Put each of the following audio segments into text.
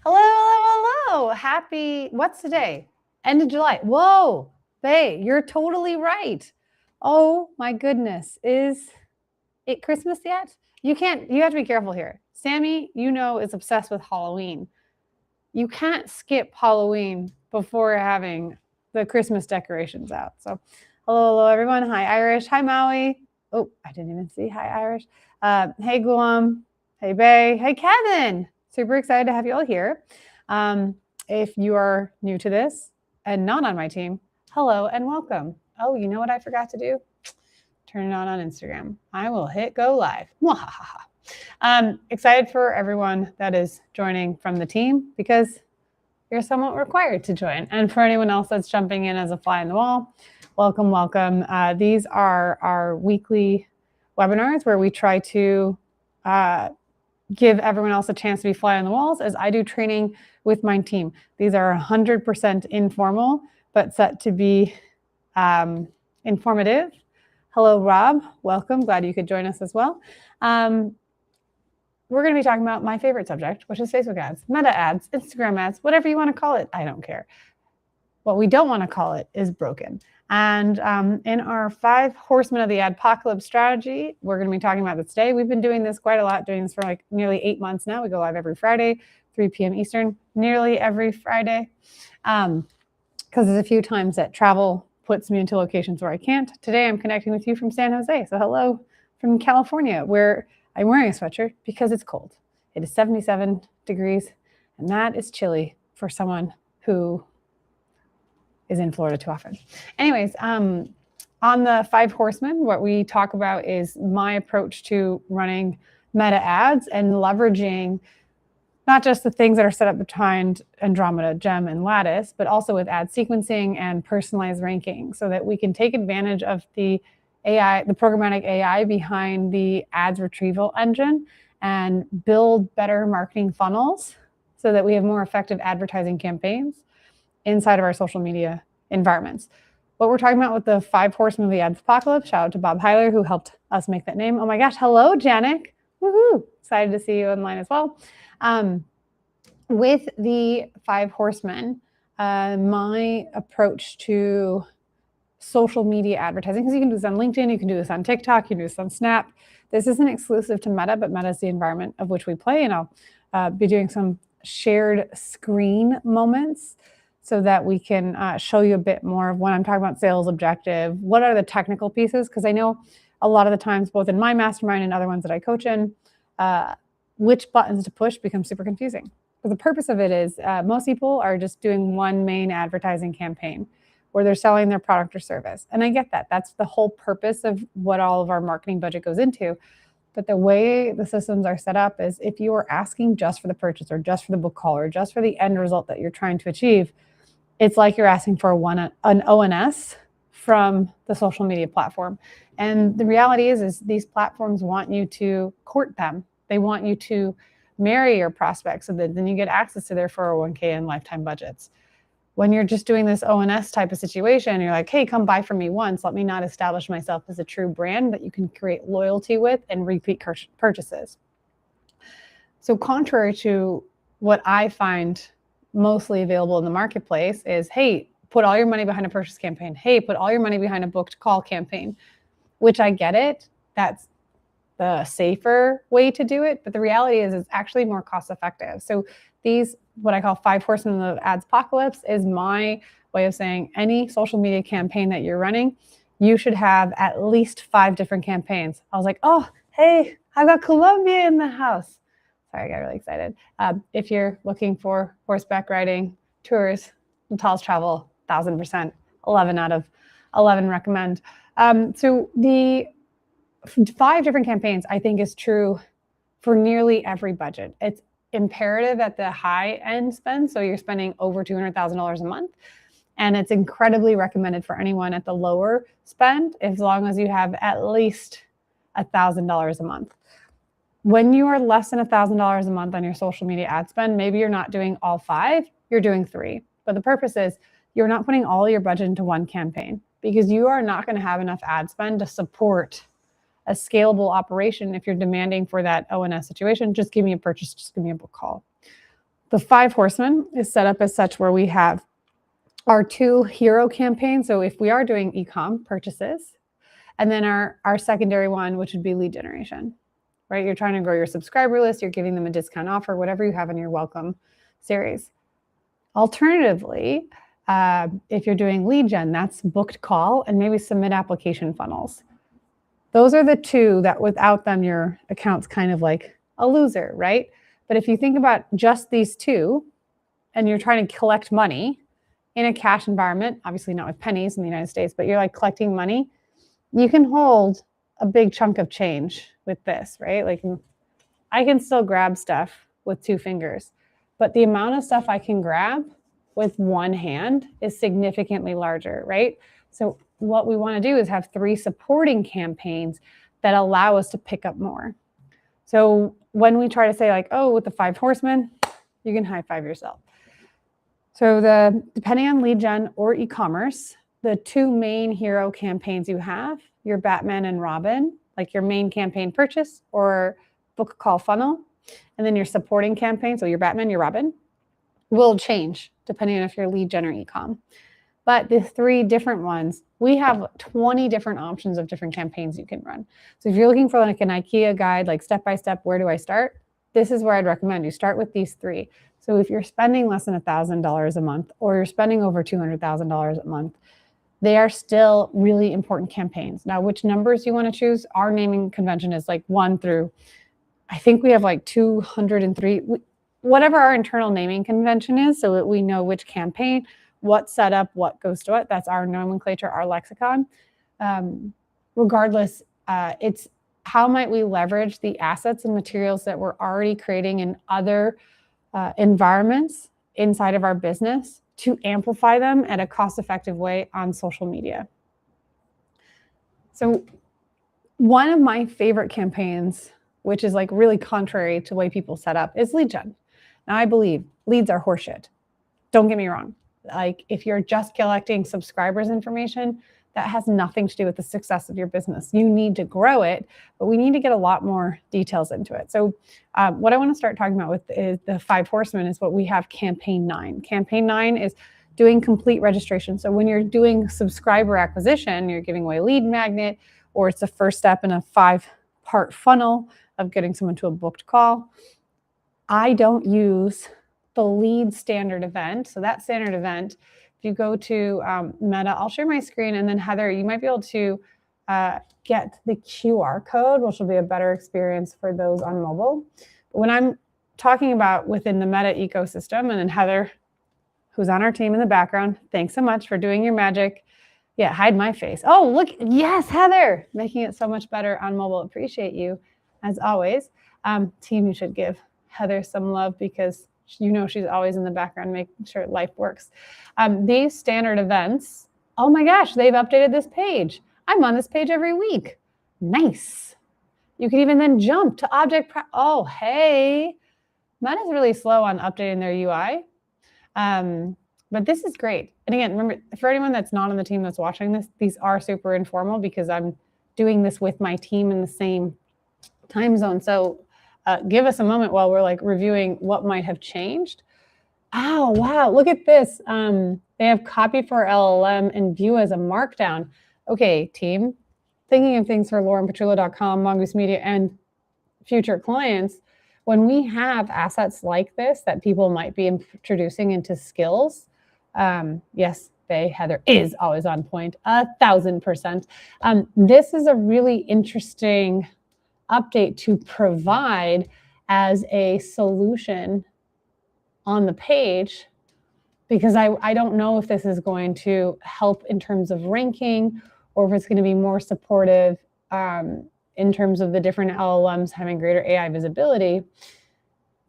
Hello, hello, hello. Happy, what's today? End of July. Whoa, Faye, you're totally right. Oh my goodness. Is it Christmas yet? You have to be careful here. Sammy, is obsessed with Halloween. You can't skip Halloween before having the Christmas decorations out. So, hello, everyone. Hi, Irish. Hi, Maui. Oh, I didn't even see. Hi, Irish. Hey, Guam. Hey, Bay. Hey, Kevin. Super excited to have you all here. If you are new to this and not on my team, hello and welcome. Oh, you know what I forgot to do? Turn it on Instagram. I will hit go live. Excited for everyone that is joining from the team because you're somewhat required to join. And for anyone else that's jumping in as a fly in the wall, welcome, welcome. These are our weekly webinars where we try to give everyone else a chance to be fly on the walls as I do training with my team. These are 100% informal, but set to be informative. Hello, Rob. Welcome. Glad you could join us as well. We're going to be talking about my favorite subject, which is Facebook ads, meta ads, Instagram ads, whatever you want to call it. I don't care. What we don't want to call it is broken. And in our 5 Horsemen of the Adpocalypse strategy, we're going to be talking about this today. We've been doing this quite a lot, doing this for like nearly 8 months now. We go live every Friday, 3 p.m. Eastern, nearly every Friday. Because there's a few times that travel puts me into locations where I can't. Today, I'm connecting with you from San Jose. So hello from California, where I'm wearing a sweatshirt because it's cold. It is 77 degrees, and that is chilly for someone who is in Florida too often. Anyways, on the 5 Horsemen, what we talk about is my approach to running meta ads and leveraging not just the things that are set up behind Andromeda, Gem, and Lattice, but also with ad sequencing and personalized ranking so that we can take advantage of the AI, the programmatic AI behind the ads retrieval engine and build better marketing funnels so that we have more effective advertising campaigns inside of our social media environments. What we're talking about with the 5 Horsemen of the Adpocalypse, shout out to Bob Heiler who helped us make that name. Oh my gosh, hello, Janik. Woohoo! Excited to see you online as well. With the 5 Horsemen, my approach to social media advertising, because you can do this on LinkedIn, you can do this on TikTok, you can do this on Snap. This isn't exclusive to Meta, but Meta is the environment of which we play, and I'll be doing some shared screen moments so that we can show you a bit more of when I'm talking about sales objective, what are the technical pieces, because I know a lot of the times, both in my mastermind and other ones that I coach in, which buttons to push becomes super confusing. But the purpose of it is most people are just doing one main advertising campaign where they're selling their product or service. And I get that. That's the whole purpose of what all of our marketing budget goes into. But the way the systems are set up is if you are asking just for the purchase or just for the book call or just for the end result that you're trying to achieve, it's like you're asking for an ONS from the social media platform. And the reality is these platforms want you to court them. They want you to marry your prospects so that then you get access to their 401k and lifetime budgets. When you're just doing this ONS type of situation, you're like, hey, come buy from me once. Let me not establish myself as a true brand that you can create loyalty with and repeat purchases. So contrary to what I find mostly available in the marketplace is, hey, put all your money behind a purchase campaign. Hey, put all your money behind a booked call campaign, which I get it. That's the safer way to do it. But the reality is it's actually more cost effective. So these, what I call 5 Horsemen of the Adpocalypse, is my way of saying any social media campaign that you're running, you should have at least 5 different campaigns. I was like, oh, hey, I've got Colombia in the house. Sorry, I got really excited. If you're looking for horseback riding tours, Natal's Travel, 1000%, 11 out of 11 recommend. So the 5 different campaigns, I think, is true for nearly every budget. It's imperative at the high end spend, so you're spending over $200,000 a month, and it's incredibly recommended for anyone at the lower spend, as long as you have at least $1,000 a month. When you are less than $1,000 a month on your social media ad spend, maybe you're not doing all 5, you're doing 3. But the purpose is you're not putting all your budget into one campaign because you are not going to have enough ad spend to support a scalable operation if you're demanding for that ONS situation. Just give me a purchase, just give me a book call. The Five Horsemen is set up as such where we have our 2 hero campaigns. So if we are doing e-com purchases, and then our secondary one, which would be lead generation, right? You're trying to grow your subscriber list, you're giving them a discount offer, whatever you have in your welcome series. Alternatively, if you're doing lead gen, that's booked call and maybe submit application funnels. Those are the 2 that without them, your account's kind of like a loser, right? But if you think about just these 2 and you're trying to collect money in a cash environment, obviously not with pennies in the United States, but you're like collecting money, you can hold a big chunk of change with this, right? Like I can still grab stuff with 2 fingers, but the amount of stuff I can grab with one hand is significantly larger, right? So what we want to do is have 3 supporting campaigns that allow us to pick up more. So when we try to say like, oh, with the 5 horsemen, you can high five yourself. So depending on lead gen or e-commerce, the 2 main hero campaigns you have, your Batman and Robin, like your main campaign purchase or book call funnel, and then your supporting campaign, so your Batman, your Robin, will change depending on if you're lead gen or e-com. But the 3 different ones, we have 20 different options of different campaigns you can run. So if you're looking for like an IKEA guide, like step-by-step, where do I start? This is where I'd recommend you start with these 3. So if you're spending less than $1,000 a month, or you're spending over $200,000 a month, they are still really important campaigns. Now, which numbers you want to choose? Our naming convention is like 1 through, I think we have like 203, whatever our internal naming convention is, so that we know which campaign, what setup, what goes to what. That's our nomenclature, our lexicon. Regardless, it's how might we leverage the assets and materials that we're already creating in other environments inside of our business to amplify them at a cost-effective way on social media. So one of my favorite campaigns, which is like really contrary to the way people set up, is lead gen. Now I believe leads are horseshit. Don't get me wrong. Like if you're just collecting subscribers information, that has nothing to do with the success of your business. You need to grow it, but we need to get a lot more details into it. So what I want to start talking about with is the 5 horsemen is what we have campaign 9. Campaign 9 is doing complete registration. So when you're doing subscriber acquisition, you're giving away a lead magnet, or it's the first step in a 5-part funnel of getting someone to a booked call. I don't use the lead standard event. So that standard event, if you go to Meta, I'll share my screen, and then Heather, you might be able to get the QR code, which will be a better experience for those on mobile. But when I'm talking about within the Meta ecosystem, and then Heather, who's on our team in the background, thanks so much for doing your magic. Yeah, hide my face. Oh, look, yes, Heather, making it so much better on mobile. Appreciate you, as always. Team, you should give Heather some love because you know she's always in the background making sure life works. These standard events, oh my gosh, they've updated this page. I'm on this page every week. Nice. You can even then jump to object. Oh, hey. Meta's really slow on updating their UI. But this is great. And again, remember, for anyone that's not on the team that's watching this, these are super informal because I'm doing this with my team in the same time zone. So give us a moment while we're like reviewing what might have changed. Oh, wow, look at this. They have copy for LLM and view as a markdown. Okay, team, thinking of things for laurenpetrillo.com, Mongoose Media, and future clients, when we have assets like this that people might be introducing into skills, yes, Heather is always on point, 1,000%. This is a really interesting update to provide as a solution on the page, because I don't know if this is going to help in terms of ranking or if it's going to be more supportive in terms of the different LLMs having greater AI visibility.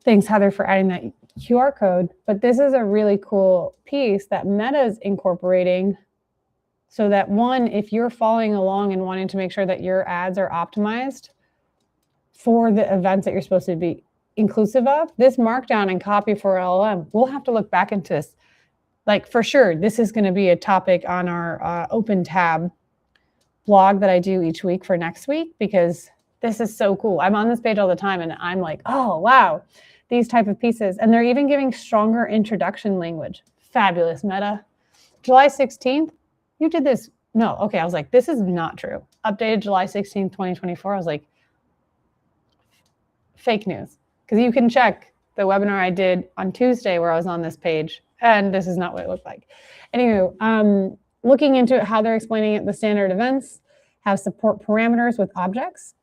Thanks, Heather, for adding that QR code. But this is a really cool piece that Meta is incorporating so that, one, if you're following along and wanting to make sure that your ads are optimized for the events that you're supposed to be inclusive of, this markdown and copy for LLM, we'll have to look back into this. Like, for sure, this is going to be a topic on our open tab blog that I do each week for next week, because this is so cool. I'm on this page all the time and I'm like, oh, wow. these type of pieces. And they're even giving stronger introduction language. Fabulous, Meta. July 16th, you did this. No, okay, I was like, this is not true. Updated July 16th, 2024. I was like, fake news. Because you can check the webinar I did on Tuesday where I was on this page, and this is not what it looked like. Anyway, looking into it, how they're explaining it, the standard events have support parameters with objects.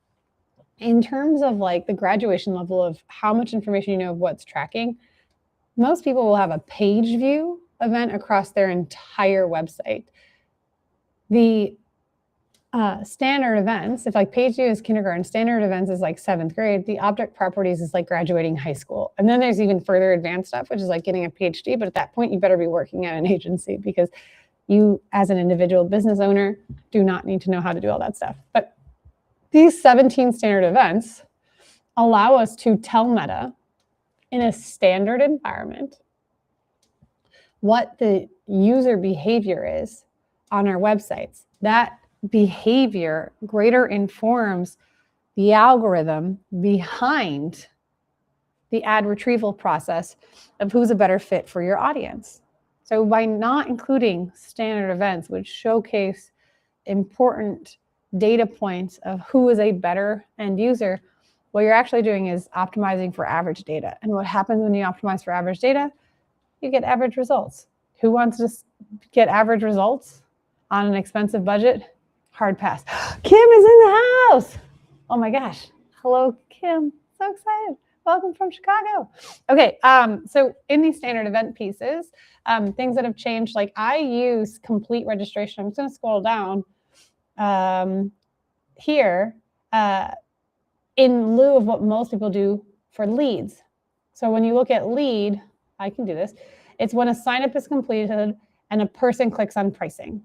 In terms of like the graduation level of how much information you know of what's tracking, most people will have a page view event across their entire website. The standard events, if like page view is kindergarten, standard events is like 7th grade, the object properties is like graduating high school. And then there's even further advanced stuff, which is like getting a PhD. But at that point, you better be working at an agency because you, as an individual business owner, do not need to know how to do all that stuff. But these 17 standard events allow us to tell Meta in a standard environment what the user behavior is on our websites. That behavior greater informs the algorithm behind the ad retrieval process of who's a better fit for your audience. So by not including standard events, which showcase important data points of who is a better end user, what you're actually doing is optimizing for average data. And what happens when you optimize for average data? You get average results. Who wants to get average results on an expensive budget? Hard pass. Kim is in the house. Oh my gosh. Hello, Kim. So excited. Welcome from Chicago. Okay, so in these standard event pieces, things that have changed, like I use complete registration. I'm just gonna scroll down here in lieu of what most people do for leads. So when you look at lead, I can do this. It's when a sign up is completed and a person clicks on pricing.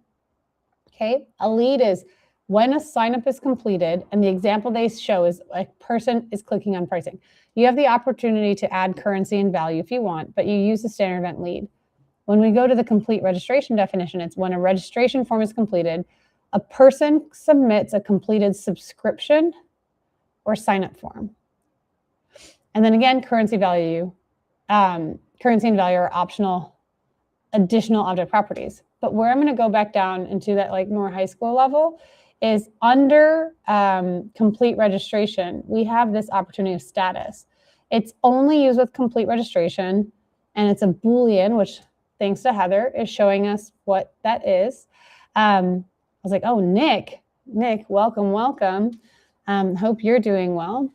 Okay, a lead is when a sign up is completed and the example they show is a person is clicking on pricing. You have the opportunity to add currency and value if you want, but you use the standard event lead. When we go to the complete registration definition, it's when a registration form is completed, a person submits a completed subscription or sign up form. And then again, currency and value are optional additional object properties. But where I'm going to go back down into that like more high school level is under complete registration, we have this opportunity of status. It's only used with complete registration, and it's a Boolean, which thanks to Heather is showing us what that is. I was like, oh, Nick, welcome. Hope you're doing well.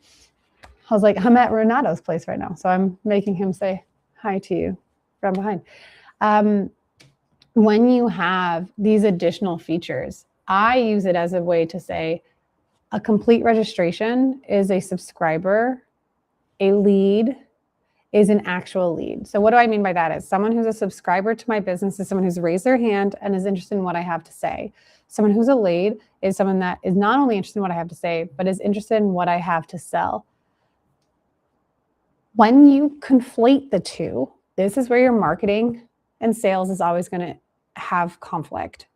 I was like, I'm at Renato's place right now, so I'm making him say hi to you from behind. When you have these additional features, I use it as a way to say a complete registration is a subscriber, a lead is an actual lead. So what do I mean by that? Is someone who's a subscriber to my business is someone who's raised their hand and is interested in what I have to say. Someone who's a lead is someone that is not only interested in what I have to say, but is interested in what I have to sell. When you conflate the two, this is where your marketing and sales is always going to have conflict.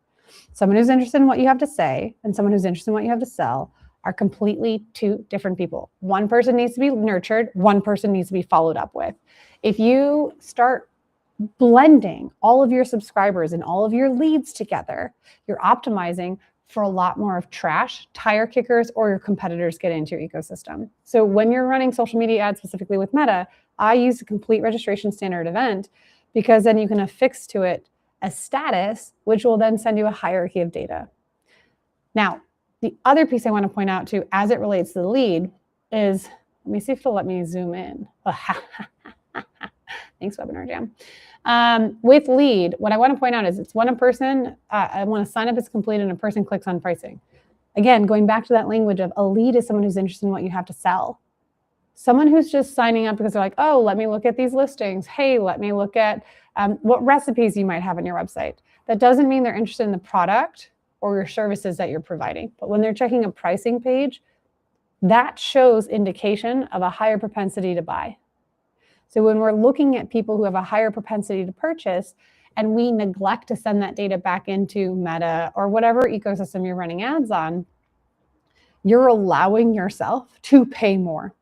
Someone who's interested in what you have to say and someone who's interested in what you have to sell are completely two different people. One person needs to be nurtured, one person needs to be followed up with. If you start blending all of your subscribers and all of your leads together, you're optimizing for a lot more of trash, tire kickers, or your competitors get into your ecosystem. So when you're running social media ads, specifically with Meta, I use a complete registration standard event because then you can affix to it a status, which will then send you a hierarchy of data. Now, the other piece I want to point out too, as it relates to the lead is, let me see if it'll let me zoom in. Thanks, Webinar Jam. With lead, what I want to point out is it's when a person, when a sign up is completed and a person clicks on pricing. Again, going back to that language of a lead is someone who's interested in what you have to sell. Someone who's just signing up because they're like, oh, let me look at these listings. Hey, let me look at what recipes you might have on your website. That doesn't mean they're interested in the product or your services that you're providing. But when they're checking a pricing page, that shows indication of a higher propensity to buy. So when we're looking at people who have a higher propensity to purchase and we neglect to send that data back into Meta or whatever ecosystem you're running ads on, you're allowing yourself to pay more.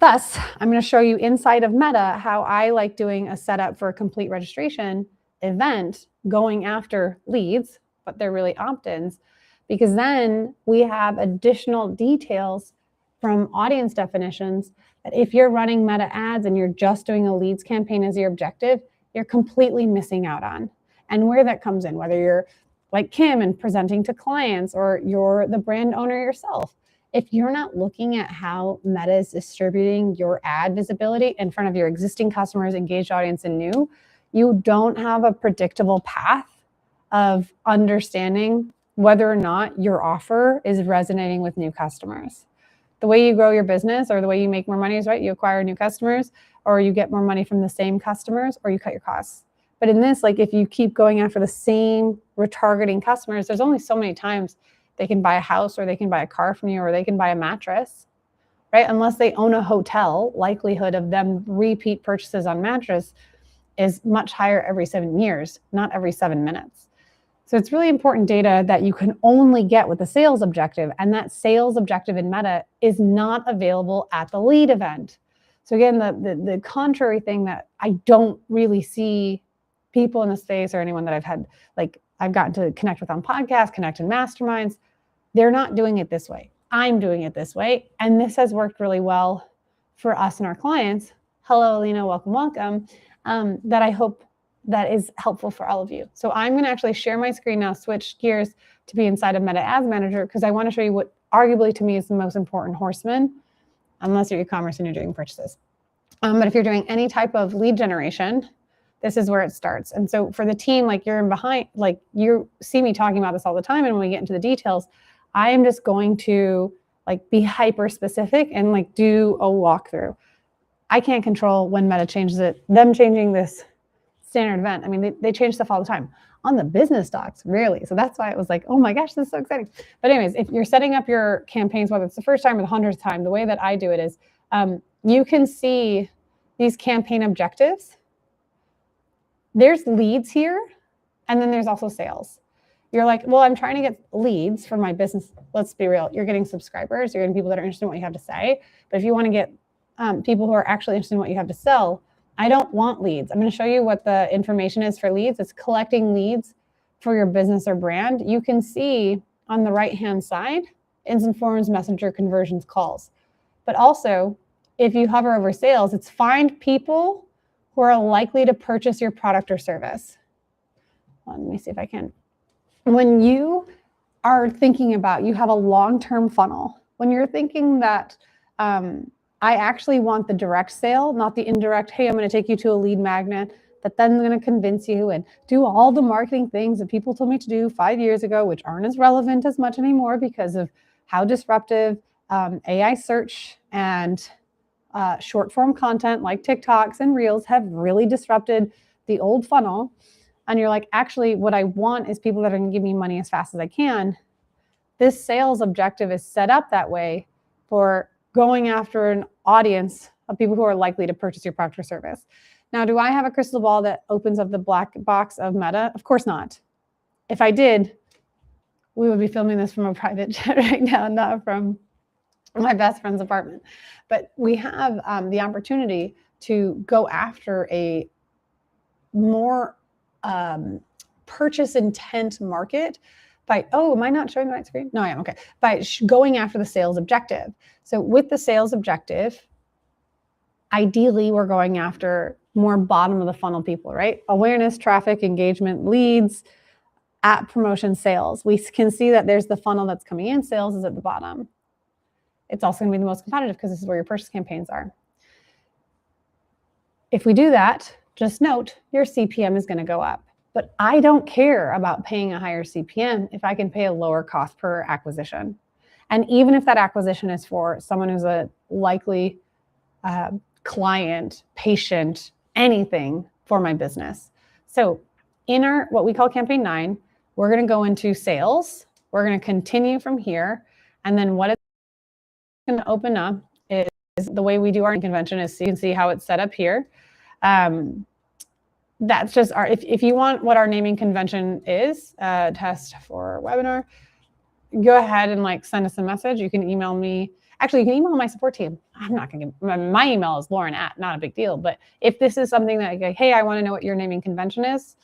Thus, I'm going to show you inside of Meta how I like doing a setup for a complete registration event going after leads, but they're really opt-ins, because then we have additional details from audience definitions that if you're running Meta ads and you're just doing a leads campaign as your objective, you're completely missing out on. And where that comes in, whether you're like Kim and presenting to clients or you're the brand owner yourself, if you're not looking at how Meta is distributing your ad visibility in front of your existing customers, engaged audience, and new, you don't have a predictable path of understanding whether or not your offer is resonating with new customers. The way you grow your business or the way you make more money is, right, you acquire new customers, or you get more money from the same customers, or you cut your costs. But in this, like if you keep going after the same retargeting customers, there's only so many times they can buy a house, or they can buy a car from you, or they can buy a mattress, right? Unless they own a hotel, likelihood of them repeat purchases on mattress is much higher every 7 years, not every 7 minutes. So it's really important data that you can only get with the sales objective, and that sales objective in Meta is not available at the lead event. So again, the contrary thing that I don't really see people in the space or anyone that I've had, like I've gotten to connect with on podcasts, connect in masterminds, they're not doing it this way. I'm doing it this way. And this has worked really well for us and our clients. Hello, Alina, welcome, welcome. That I hope that is helpful for all of you. So I'm going to actually share my screen now, switch gears to be inside of Meta Ads Manager, because I want to show you what arguably to me is the most important horseman, unless you're e-commerce and you're doing purchases. But if you're doing any type of lead generation, this is where it starts. And so for the team, like you're in behind, like you see me talking about this all the time. And when we get into the details, I am just going to like be hyper specific and like do a walkthrough. I can't control when Meta changes it, them changing this standard event. I mean, they change stuff all the time. On the business docs, rarely. So that's why it was like, oh my gosh, this is so exciting. But anyways, if you're setting up your campaigns, whether it's the first time or the 100th time, the way that I do it is you can see these campaign objectives. There's leads here, and then there's also sales. You're like, well, I'm trying to get leads for my business. Let's be real. You're getting subscribers. You're getting people that are interested in what you have to say. But if you want to get people who are actually interested in what you have to sell, I don't want leads. I'm going to show you what the information is for leads. It's collecting leads for your business or brand. You can see on the right-hand side, instant forms, messenger, conversions, calls. But also, if you hover over sales, it's find people who are likely to purchase your product or service. Let me see if I can. When you are thinking about, you have a long-term funnel. When you're thinking that I actually want the direct sale, not the indirect, hey, I'm going to take you to a lead magnet that then I'm going to convince you and do all the marketing things that people told me to do 5 years ago, which aren't as relevant as much anymore because of how disruptive AI search and short form content like TikToks and Reels have really disrupted the old funnel. And you're like, actually, what I want is people that are going to give me money as fast as I can. This sales objective is set up that way for going after an audience of people who are likely to purchase your product or service. Now, do I have a crystal ball that opens up the black box of Meta? Of course not. If I did, we would be filming this from a private jet right now, not from my best friend's apartment. But we have the opportunity to go after a more purchase intent market by, oh, am I not showing the right screen? No, I am, okay. By going after the sales objective. So with the sales objective, ideally we're going after more bottom of the funnel people, right? Awareness, traffic, engagement, leads, app promotion, sales. We can see that there's the funnel that's coming in, sales is at the bottom. It's also gonna be the most competitive because this is where your purchase campaigns are. If we do that, just note your CPM is gonna go up. But I don't care about paying a higher CPM if I can pay a lower cost per acquisition. And even if that acquisition is for someone who's a likely client, patient, anything for my business. So in our, what we call campaign 9, we're gonna go into sales. We're gonna continue from here. And then what it's gonna open up is the way we do our convention is, so you can see how it's set up here. That's just our, if you want what our naming convention is, test for webinar, go ahead and like send us a message. You can email me. Actually, you can email my support team. I'm not going to, my email is Lauren @ not a big deal. But if this is something that like, hey, I want to know what your naming convention is,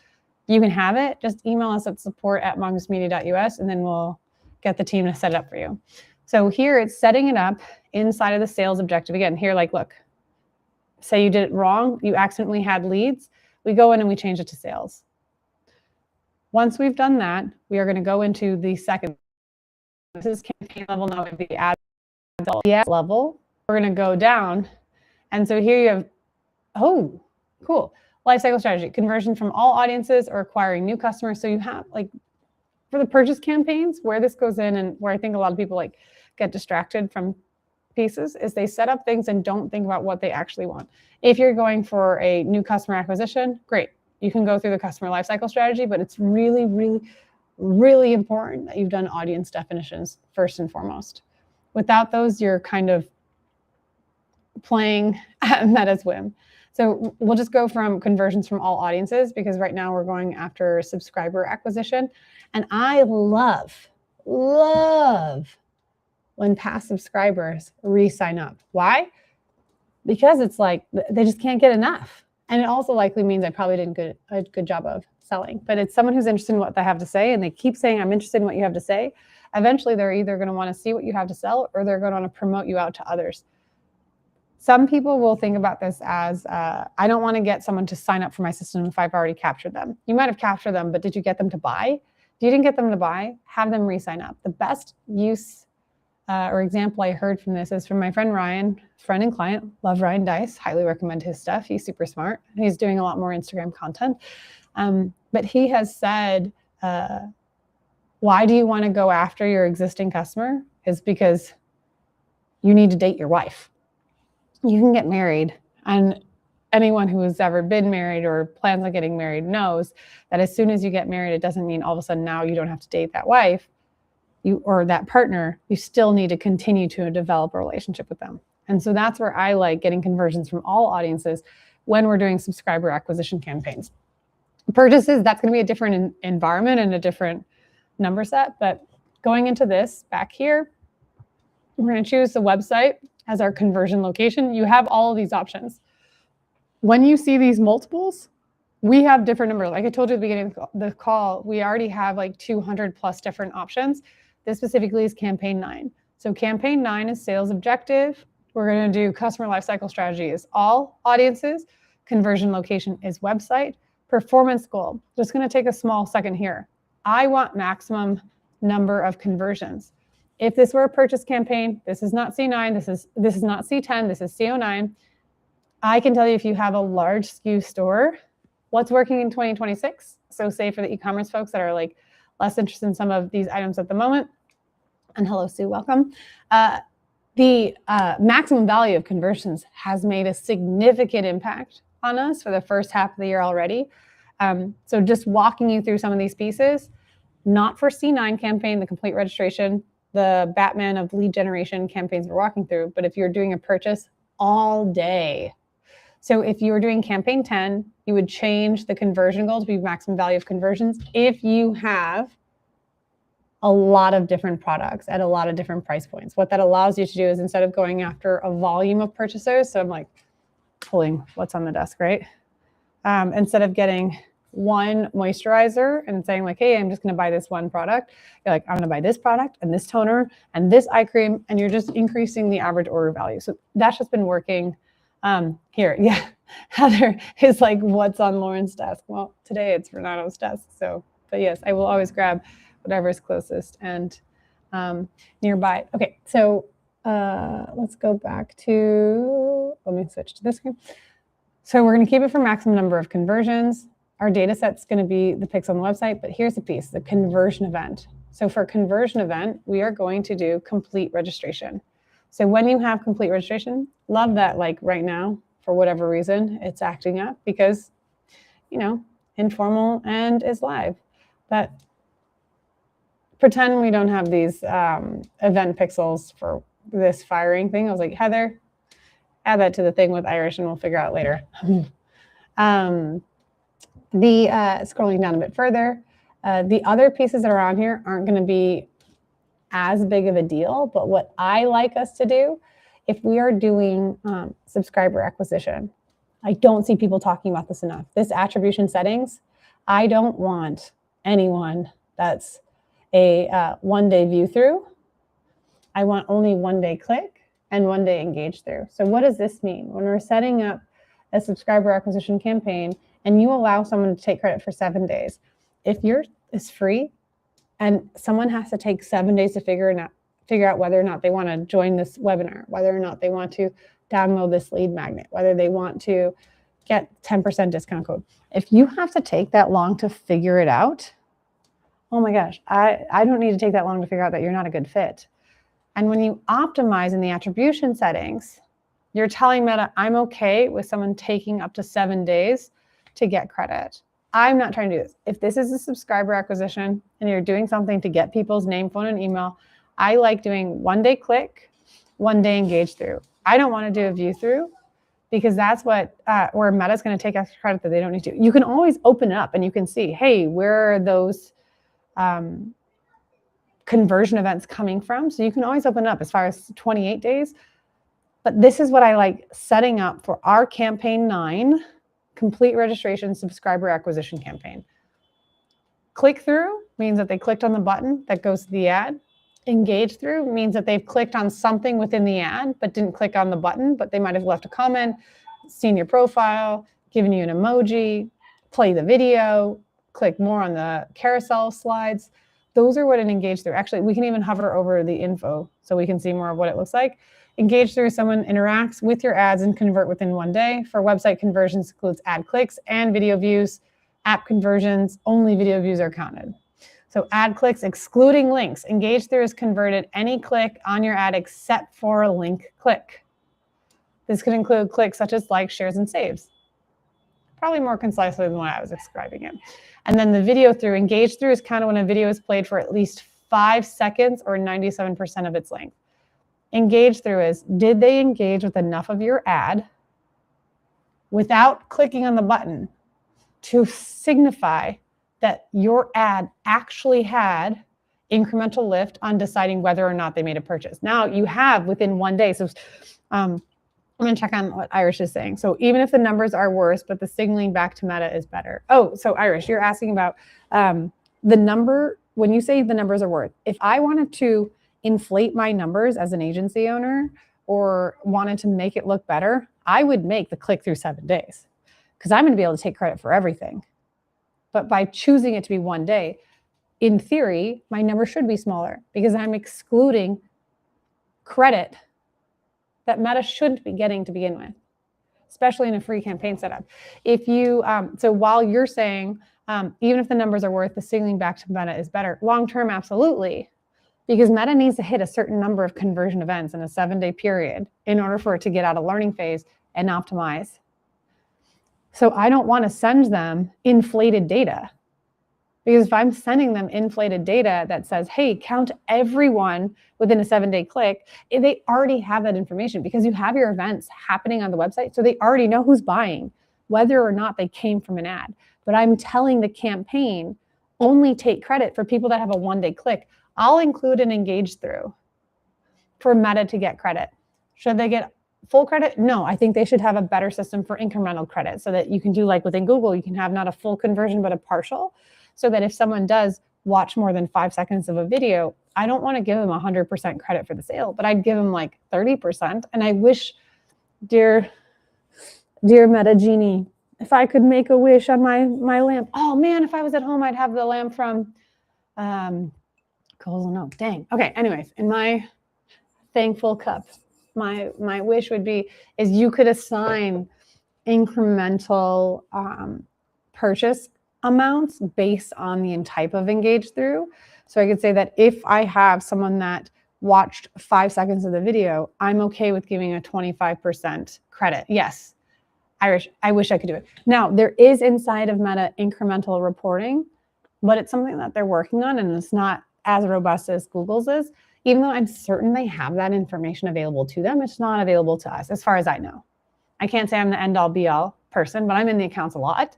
you can have it. Just email us at support@mongoosmedia.us, and then we'll get the team to set it up for you. So here it's setting it up inside of the sales objective. Again, here, like, look, say you did it wrong. You accidentally had leads. We go in and we change it to sales. Once we've done that, we are going to go into the second. This is campaign level, now the ad level. We're going to go down. And so here you have, oh, cool. Lifecycle strategy, conversion from all audiences or acquiring new customers. So you have, like, for the purchase campaigns, where this goes in and where I think a lot of people like get distracted from pieces is they set up things and don't think about what they actually want. If you're going for a new customer acquisition, great. You can go through the customer lifecycle strategy, but it's really, really, really important that you've done audience definitions first and foremost. Without those, you're kind of playing at meta's whim. So we'll just go from conversions from all audiences because right now we're going after subscriber acquisition. And I love when past subscribers re-sign up. Why? Because it's like they just can't get enough. And it also likely means I probably didn't a good job of selling. But it's someone who's interested in what they have to say, and they keep saying, I'm interested in what you have to say. Eventually, they're either going to want to see what you have to sell, or they're going to want to promote you out to others. Some people will think about this as, I don't want to get someone to sign up for my system if I've already captured them. You might have captured them, but did you get them to buy? If you didn't get them to buy, have them re-sign up. The best use or example I heard from this is from my friend Ryan, friend and client. Love Ryan Dice, highly recommend his stuff. He's super smart. He's doing a lot more Instagram content. But he has said, why do you want to go after your existing customer? Is because you need to date your wife. You can get married, and anyone who has ever been married or plans on getting married knows that as soon as you get married, it doesn't mean all of a sudden now you don't have to date that wife or that partner. You still need to continue to develop a relationship with them. And so that's where I like getting conversions from all audiences when we're doing subscriber acquisition campaigns. Purchases, that's going to be a different environment and a different number set. But going into this back here, we're going to choose the website as our conversion location. You have all of these options. When you see these multiples, we have different numbers. Like I told you at the beginning of the call, we already have like 200 plus different options. This specifically is campaign 9. So campaign 9 is sales objective. We're going to do customer lifecycle strategy is all audiences. Conversion location is website. Performance goal. Just going to take a small second here. I want maximum number of conversions. If this were a purchase campaign, this is not C9, this is not C10, this is CO9. I can tell you if you have a large SKU store, what's working in 2026. So say for the e-commerce folks that are like less interested in some of these items at the moment, and hello Sue, welcome. The maximum value of conversions has made a significant impact on us for the first half of the year already. So just walking you through some of these pieces, not for C9 campaign, the complete registration, the Batman of lead generation campaigns we're walking through, but if you're doing a purchase all day. So if you were doing campaign 10, you would change the conversion goal to be maximum value of conversions if you have a lot of different products at a lot of different price points. What that allows you to do is instead of going after a volume of purchasers, so I'm like pulling what's on the desk, right? Instead of getting one moisturizer and saying like, hey, I'm just going to buy this one product. You're like, I'm going to buy this product and this toner and this eye cream, and you're just increasing the average order value. So that's just been working here. Yeah, Heather is like, what's on Lauren's desk? Well, today it's Renato's desk. So, but yes, I will always grab whatever is closest and nearby. Okay, so let's go back to, let me switch to this screen. So we're going to keep it for maximum number of conversions. Our data set's going to be the pics on the website, but here's the piece, the conversion event. So for conversion event, we are going to do complete registration. So when you have complete registration, love that like right now, for whatever reason, it's acting up because, you know, informal and is live. But pretend we don't have these event pixels for this firing thing. I was like, Heather, add that to the thing with Irish and we'll figure out later. Scrolling down a bit further, the other pieces that are on here aren't going to be as big of a deal. But what I like us to do, if we are doing subscriber acquisition, I don't see people talking about this enough. This attribution settings, I don't want anyone that's a one-day view through. I want only one-day click and one-day engage through. So what does this mean? When we're setting up a subscriber acquisition campaign and you allow someone to take credit for 7 days, if yours is free and someone has to take 7 days to figure out whether or not they want to join this webinar, whether or not they want to download this lead magnet, whether they want to get 10% discount code. If you have to take that long to figure it out, oh my gosh, I don't need to take that long to figure out that you're not a good fit. And when you optimize in the attribution settings, you're telling Meta, I'm okay with someone taking up to 7 days to get credit. I'm not trying to do this. If this is a subscriber acquisition and you're doing something to get people's name, phone, and email, I like doing one-day click, one-day engage through. I don't want to do a view through because that's what where Meta's going to take extra credit that they don't need to. You can always open it up and you can see, hey, where are those conversion events coming from? So you can always open it up as far as 28 days. But this is what I like setting up for our campaign 9, complete registration subscriber acquisition campaign. Click through means that they clicked on the button that goes to the ad. Engage through means that they've clicked on something within the ad, but didn't click on the button, but they might have left a comment, seen your profile, given you an emoji, play the video, click more on the carousel slides. Those are what an engage through. Actually, we can even hover over the info so we can see more of what it looks like. Engage through, someone interacts with your ads and convert within 1 day. For website conversions, includes ad clicks and video views. App conversions, only video views are counted. So ad clicks excluding links. Engage through is converted any click on your ad except for a link click. This could include clicks such as likes, shares, and saves. Probably more concisely than what I was describing it. And then the video through, engage through is kind of when a video is played for at least 5 seconds or 97% of its length. Engage through is, did they engage with enough of your ad without clicking on the button to signify that your ad actually had incremental lift on deciding whether or not they made a purchase. Now you have within 1 day. So I'm going to check on what Irish is saying. So even if the numbers are worse, but the signaling back to Meta is better. Oh, so Irish, you're asking about the number. When you say the numbers are worse, if I wanted to inflate my numbers as an agency owner or wanted to make it look better, I would make the click through 7 days because I'm going to be able to take credit for everything. But by choosing it to be 1 day, in theory, my number should be smaller because I'm excluding credit that Meta shouldn't be getting to begin with, especially in a free campaign setup. If you, so while you're saying, even if the numbers are worth, the signaling back to Meta is better, long-term, absolutely, because Meta needs to hit a certain number of conversion events in a 7-day period in order for it to get out of learning phase and optimize. So I don't want to send them inflated data because if I'm sending them inflated data that says, hey, count everyone within a 7-day click, they already have that information because you have your events happening on the website. So they already know who's buying, whether or not they came from an ad. But I'm telling the campaign, only take credit for people that have a 1-day click. I'll include an engage through for Meta to get credit. Should they get full credit? No, I think they should have a better system for incremental credit so that you can do like within Google, you can have not a full conversion, but a partial, so that if someone does watch more than 5 seconds of a video, I don't want to give them 100% credit for the sale, but I'd give them like 30%. And I wish, dear Meta Genie, if I could make a wish on my lamp. Oh man, if I was at home, I'd have the lamp from Coles and Oak. Dang. Okay, anyways, in my thankful cup, my wish would be is you could assign incremental purchase amounts based on the type of engage through. So I could say that if I have someone that watched 5 seconds of the video, I'm okay with giving a 25% credit. Yes, Irish, I wish I could do it. Now, there is inside of Meta incremental reporting, but it's something that they're working on and it's not as robust as Google's is. Even though I'm certain they have that information available to them, it's not available to us, as far as I know. I can't say I'm the end-all, be-all person, but I'm in the accounts a lot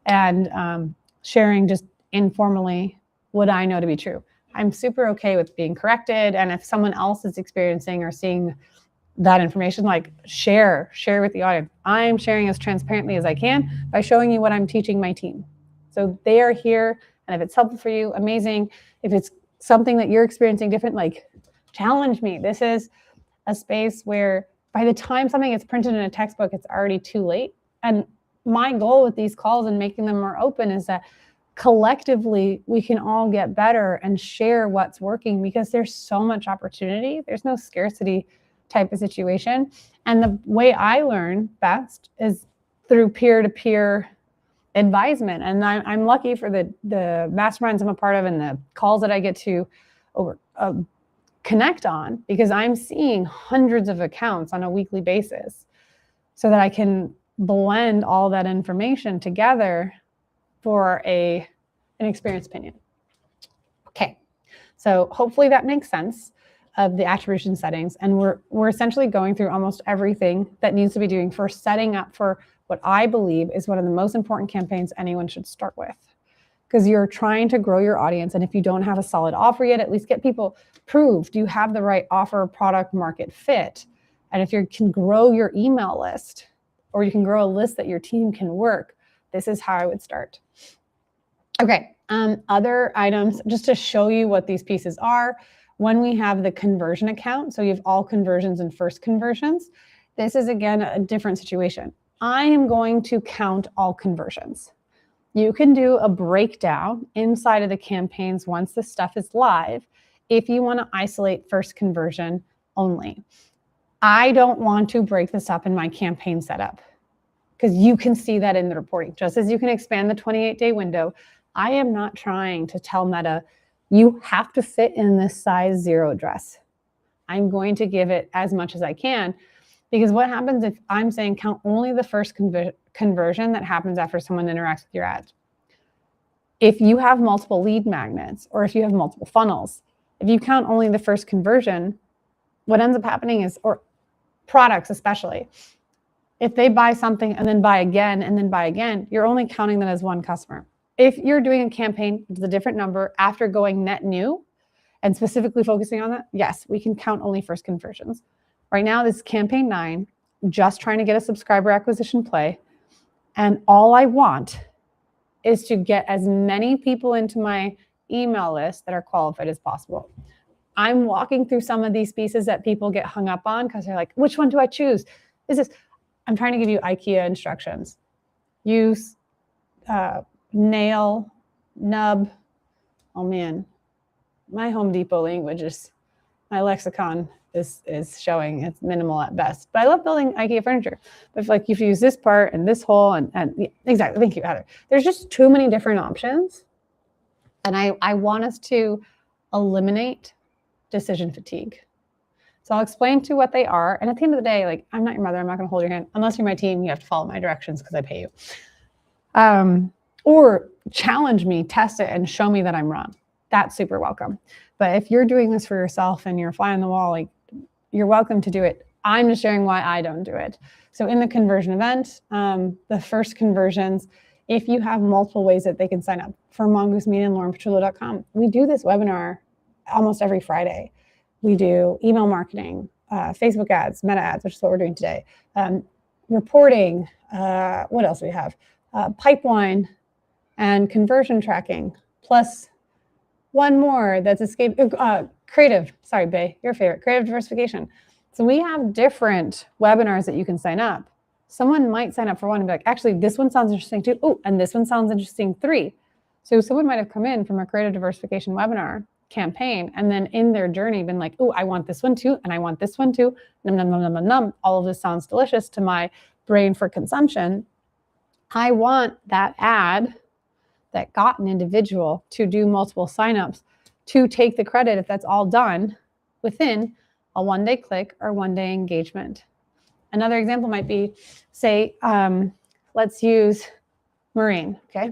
and sharing just informally what I know to be true. I'm super okay with being corrected. And if someone else is experiencing or seeing that information, like share with the audience. I'm sharing as transparently as I can by showing you what I'm teaching my team. So they are here, and if it's helpful for you, amazing. If it's something that you're experiencing different, like challenge me. This is a space where by the time something gets printed in a textbook, it's already too late. And my goal with these calls and making them more open is that collectively we can all get better and share what's working, because there's so much opportunity. There's no scarcity type of situation. And the way I learn best is through peer-to-peer advisement. And I'm lucky for the masterminds I'm a part of and the calls that I get to connect on, because I'm seeing hundreds of accounts on a weekly basis so that I can blend all that information together for an experienced opinion. Okay, so hopefully that makes sense of the attribution settings. And we're essentially going through almost everything that needs to be doing for setting up for what I believe is one of the most important campaigns anyone should start with. Because you're trying to grow your audience. And if you don't have a solid offer yet, at least get people proved you have the right offer, product, market fit. And if you can grow your email list, or you can grow a list that your team can work, this is how I would start. Okay, other items, just to show you what these pieces are. When we have the conversion account, so you have all conversions and first conversions, this is again a different situation. I am going to count all conversions. You can do a breakdown inside of the campaigns once the stuff is live if you want to isolate first conversion only. I don't want to break this up in my campaign setup, because you can see that in the reporting. Just as you can expand the 28-day window, I am not trying to tell Meta, you have to fit in this size 0 dress. I'm going to give it as much as I can, because what happens if I'm saying count only the first conversion that happens after someone interacts with your ads? If you have multiple lead magnets, or if you have multiple funnels, if you count only the first conversion, what ends up happening is, or products especially, if they buy something and then buy again and then buy again, you're only counting that as one customer. If you're doing a campaign with a different number after going net new and specifically focusing on that, yes, we can count only first conversions. Right now, this is campaign 9, just trying to get a subscriber acquisition play. And all I want is to get as many people into my email list that are qualified as possible. I'm walking through some of these pieces that people get hung up on because they're like, which one do I choose? Is this? I'm trying to give you IKEA instructions. Use nail, nub. Oh man, my Home Depot language is, my lexicon is showing it's minimal at best. But I love building IKEA furniture. But if you use this part and this hole and yeah, exactly, thank you, Heather. There's just too many different options. And I want us to eliminate decision fatigue. So I'll explain to what they are. And at the end of the day, like, I'm not your mother. I'm not going to hold your hand. Unless you're my team, you have to follow my directions because I pay you. Or challenge me, test it, and show me that I'm wrong. That's super welcome. But if you're doing this for yourself and you're a fly on the wall, like, you're welcome to do it. I'm just sharing why I don't do it. So in the conversion event, the first conversions, if you have multiple ways that they can sign up for Mongoose Media and laurenpetrullo.com, we do this webinar almost every Friday. We do email marketing, Facebook ads, meta ads, which is what we're doing today, reporting, what else do we have? Pipeline and conversion tracking, plus one more that's creative. Sorry, Bay, your favorite, creative diversification. So we have different webinars that you can sign up. Someone might sign up for one and be like, actually, this one sounds interesting too. Oh, and this one sounds interesting 3. So someone might have come in from a creative diversification webinar campaign and then in their journey been like, oh, I want this one too, and I want this one too. Num, num, num, num, num, num. All of this sounds delicious to my brain for consumption. I want that ad that got an individual to do multiple signups to take the credit if that's all done within a 1-day click or 1-day engagement. Another example might be, say, let's use Marine, okay?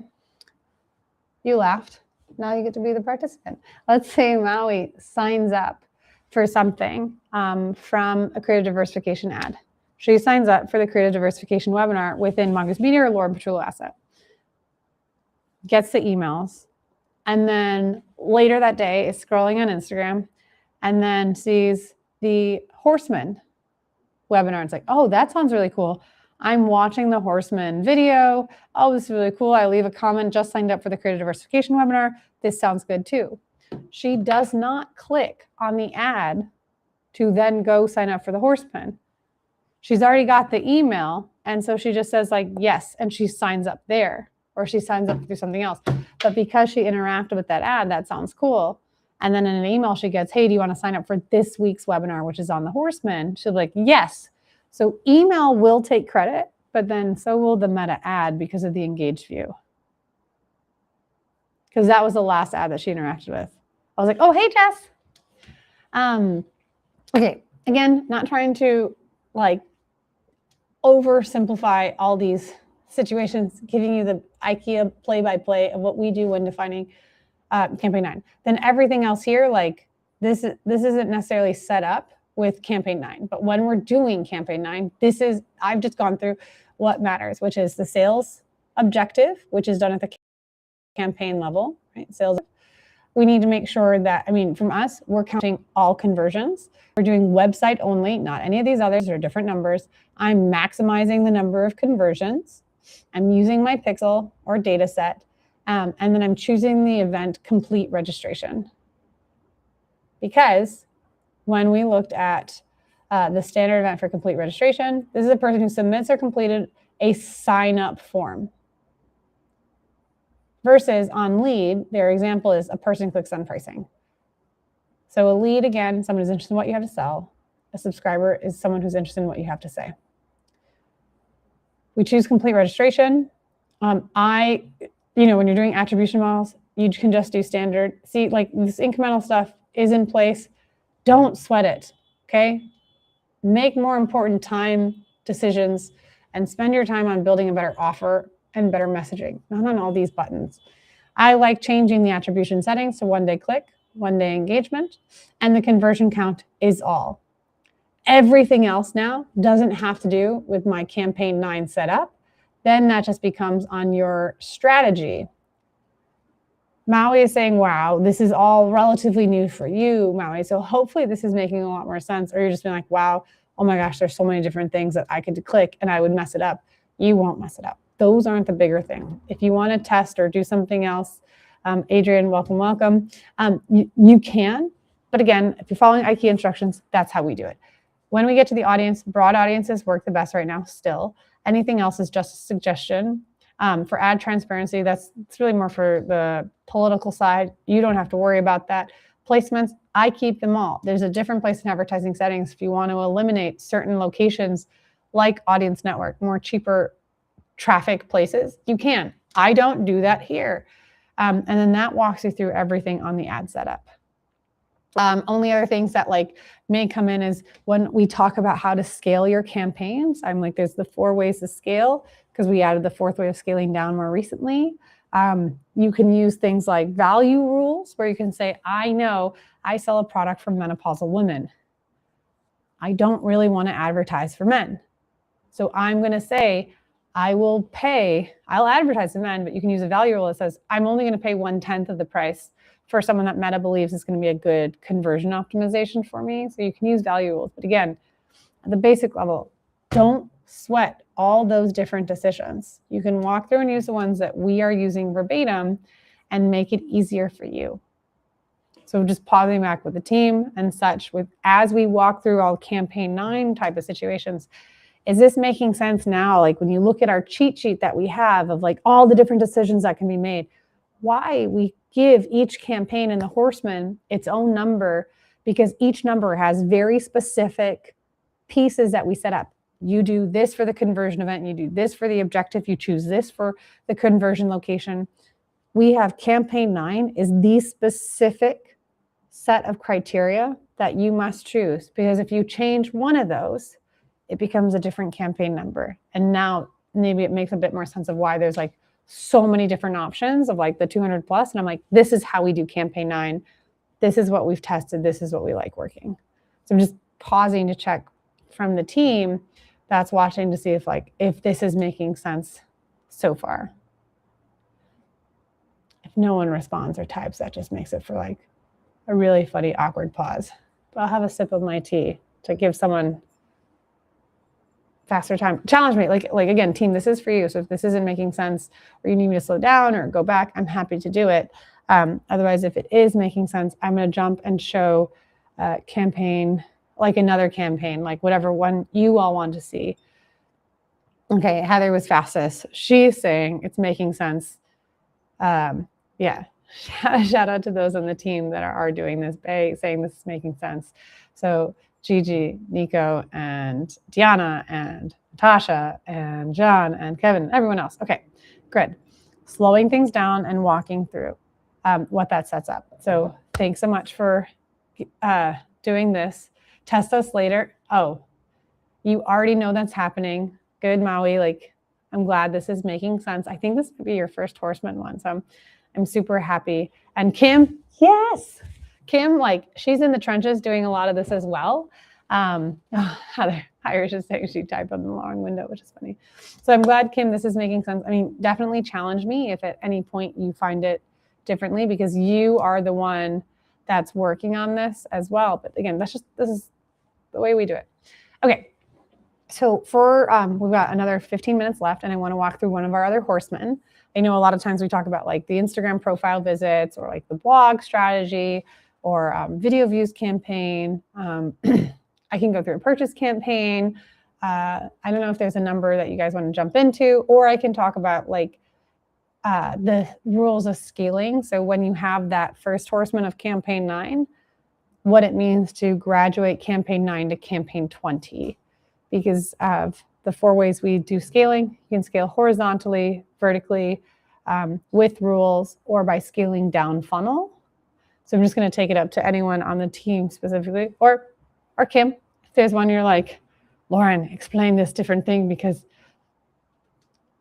You laughed. Now you get to be the participant. Let's say Maui signs up for something from a creative diversification ad. She signs up for the creative diversification webinar within Mongoose Media or Lauren Petrullo Asset. Gets the emails, And then later that day is scrolling on Instagram and then sees the Horsemen webinar. It's like, oh, that sounds really cool. I'm watching the Horsemen video. Oh, this is really cool. I leave a comment, just signed up for the creative diversification webinar. This sounds good too. She does not click on the ad to then go sign up for the Horsemen. She's already got the email. And so she just says like, yes. And she signs up there, or she signs up through something else. But because she interacted with that ad, that sounds cool. And then in an email she gets, hey, do you want to sign up for this week's webinar, which is on the Horsemen? She'll be like, yes. So email will take credit, but then so will the meta ad because of the engaged view. Because that was the last ad that she interacted with. I was like, oh, hey, Jess. Okay, again, not trying to like oversimplify all these situations, giving you the IKEA play-by-play of what we do when defining Campaign 9. Then everything else here, like this isn't necessarily set up with Campaign 9, but when we're doing Campaign 9, I've just gone through what matters, which is the sales objective, which is done at the campaign level, right? Sales. We need to make sure that, from us, we're counting all conversions. We're doing website only, not any of these others. They're different numbers. I'm maximizing the number of conversions. I'm using my pixel or data set. And then I'm choosing the event complete registration. Because when we looked at the standard event for complete registration, this is a person who submits or completed a sign-up form. Versus on lead, their example is a person clicks on pricing. So a lead, again, someone who's interested in what you have to sell. A subscriber is someone who's interested in what you have to say. We choose complete registration. When you're doing attribution models, you can just do standard. See, like this incremental stuff is in place. Don't sweat it, okay? Make more important time decisions and spend your time on building a better offer and better messaging, not on all these buttons. I like changing the attribution settings to 1-day click, 1-day engagement, and the conversion count is all. Everything else now doesn't have to do with my Campaign 9 setup. Then that just becomes on your strategy. Maui is saying, wow, this is all relatively new for you, Maui. So hopefully this is making a lot more sense. Or you're just being like, wow, oh my gosh, there's so many different things that I could click and I would mess it up. You won't mess it up. Those aren't the bigger thing. If you want to test or do something else, Adrian, welcome. You can, but again, if you're following IKEA instructions, that's how we do it. When we get to the audience, broad audiences work the best right now still. Anything else is just a suggestion. For ad transparency, it's really more for the political side. You don't have to worry about that. Placements, I keep them all. There's a different place in advertising settings if you want to eliminate certain locations like Audience Network, more cheaper traffic places, you can. I don't do that here. And then that walks you through everything on the ad setup. Only other things that may come in is when we talk about how to scale your campaigns. I'm like, there's the 4 ways to scale because we added the 4th way of scaling down more recently. You can use things like value rules where you can say, I know I sell a product for menopausal women. I don't really want to advertise for men. So I'm going to say, I'll advertise to men, but you can use a value rule that says, I'm only going to pay 1/10 of the price for someone that Meta believes is going to be a good conversion optimization for me. So you can use value rules. But again, at the basic level, don't sweat all those different decisions. You can walk through and use the ones that we are using verbatim and make it easier for you. So just pausing back with the team and such, as we walk through all Campaign 9 type of situations, is this making sense now? Like when you look at our cheat sheet that we have of all the different decisions that can be made, why we give each campaign in the Horsemen its own number, because each number has very specific pieces that we set up. You do this for the conversion event, you do this for the objective, you choose this for the conversion location. We have Campaign 9 is the specific set of criteria that you must choose, because if you change one of those, it becomes a different campaign number. And now maybe it makes a bit more sense of why there's so many different options of the 200 plus. And I'm like, this is how we do Campaign 9. This is what we've tested. This is what we like working. So I'm just pausing to check from the team that's watching to see if this is making sense so far. If if no one responds or types, that just makes it for like a really funny, awkward pause. But I'll have a sip of my tea to give someone faster time. Challenge me. Like again, team, this is for you. So if this isn't making sense or you need me to slow down or go back, I'm happy to do it. Otherwise, if it is making sense, I'm going to jump and show campaign, like another campaign, like whatever one you all want to see. Okay, Heather was fastest. She's saying it's making sense. Yeah, shout out to those on the team that are doing this, saying this is making sense. So Gigi, Nico, and Diana, and Natasha, and John, and Kevin, everyone else. Okay, good. Slowing things down and walking through what that sets up. So thanks so much for doing this. Test us later. Oh, you already know that's happening. Good, Maui. Like, I'm glad this is making sense. I think this might be your first Horseman one. So I'm super happy. And Kim, yes. Kim, like, she's in the trenches doing a lot of this as well. Heather Irish is saying she typed on the long window, which is funny. So I'm glad, Kim, this is making sense. I mean, definitely challenge me if at any point you find it differently, because you are the one that's working on this as well. But again, this is the way we do it. Okay. So for, we've got another 15 minutes left, and I want to walk through one of our other horsemen. I know a lot of times we talk about like the Instagram profile visits or like the blog strategy or video views campaign. I can go through a purchase campaign. I don't know if there's a number that you guys want to jump into, or I can talk about like the rules of scaling. So when you have that first horseman of campaign 9, what it means to graduate campaign 9 to campaign 20. Because of the 4 ways we do scaling, you can scale horizontally, vertically, with rules, or by scaling down funnel. So I'm just going to take it up to anyone on the team specifically, or Kim, if there's one you're like, Lauren, explain this different thing because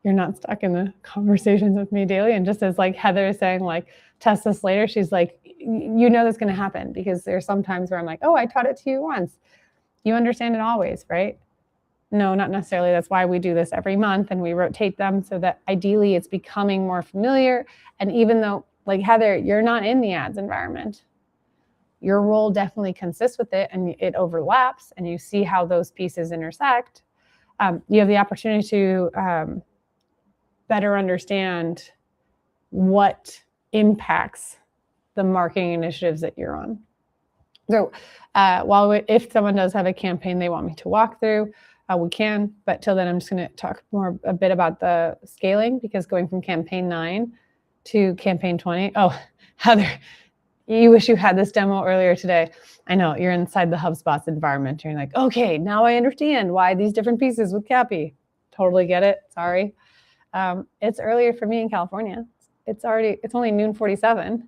you're not stuck in the conversations with me daily. And just as like Heather is saying, like, test this later, she's like, you know that's going to happen, because there's some times where I'm like, oh, I taught it to you once. You understand it always, right? No, not necessarily. That's why we do this every month and we rotate them so that ideally it's becoming more familiar. And even though, like Heather, you're not in the ads environment, your role definitely consists with it and it overlaps, and you see how those pieces intersect. You have the opportunity to better understand what impacts the marketing initiatives that you're on. So if someone does have a campaign they want me to walk through, we can, but till then I'm just going to talk a bit about the scaling, because going from campaign 9 to campaign 20. Oh, Heather, you wish you had this demo earlier today. I know you're inside the HubSpot's environment. You're like, okay, now I understand why these different pieces with Cappy. Totally get it. Sorry. It's earlier for me in California. It's only noon 47.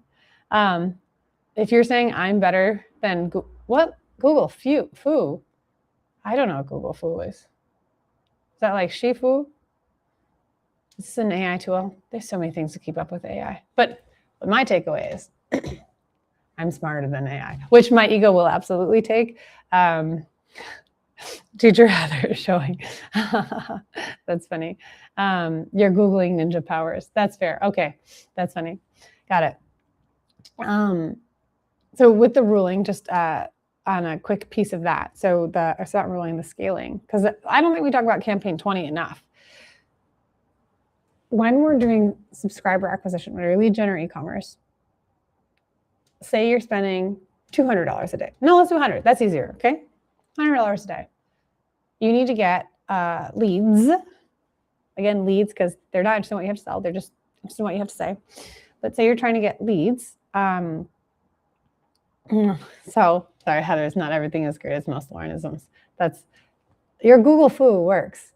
If you're saying I'm better than Google Foo. I don't know what Google Foo is. Is that like Shifu? This is an AI tool. There's so many things to keep up with AI. But my takeaway is I'm smarter than AI, which my ego will absolutely take. Teacher Heather is showing. That's funny. You're Googling ninja powers. That's fair. Okay. That's funny. Got it. So with the ruling, just on a quick piece of that. So it's not ruling, the scaling, because I don't think we talk about campaign 20 enough. When we're doing subscriber acquisition, when you're lead gen or e-commerce, say you're spending $200 a day. No, let's do 100. That's easier, okay? $100 a day. You need to get leads. Again, leads, because they're not interested in what you have to sell. They're just interested in what you have to say. But say you're trying to get leads. So, sorry, Heather, it's not everything as great as most Laurenisms. That's your Google Foo works.